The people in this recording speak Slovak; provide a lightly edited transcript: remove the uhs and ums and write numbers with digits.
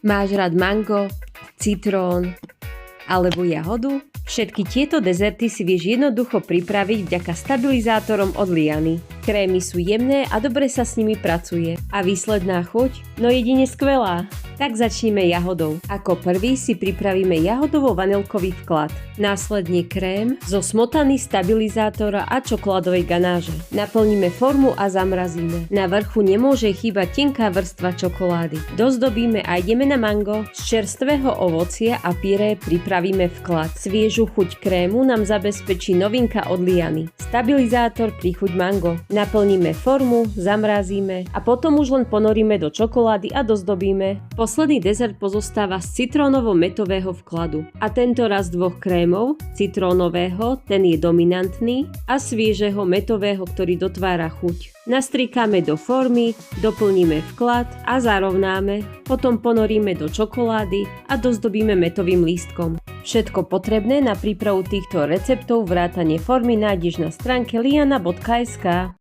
Máš rád mango, citrón alebo jahodu? Všetky tieto dezerty si vieš jednoducho pripraviť vďaka stabilizátorom od Liany. Krémy sú jemné a dobre sa s nimi pracuje. A výsledná chuť? No jedine skvelá. Tak začneme jahodou. Ako prvý si pripravíme jahodovo-vanilkový vklad. Následne krém zo smotany, stabilizátora a čokoládovej ganáže. Naplníme formu a zamrazíme. Na vrchu nemôže chýbať tenká vrstva čokolády. Dozdobíme a ideme na mango. Z čerstvého ovocia a pyré pripravíme vklad. Sviežu chuť krému nám zabezpečí novinka od Liany. Stabilizátor pri chuť mango. Naplníme formu, zamrazíme a potom už len ponoríme do čokolády a dozdobíme. Posledný dezert pozostáva z citrónovo-metového vkladu. A tento raz dvoch krémov, citrónového, ten je dominantný, a sviežeho metového, ktorý dotvára chuť. Nastrikáme do formy, doplníme vklad a zarovnáme, potom ponoríme do čokolády a dozdobíme metovým lístkom. Všetko potrebné na prípravu týchto receptov vrátane formy nájdeš na stránke liana.sk.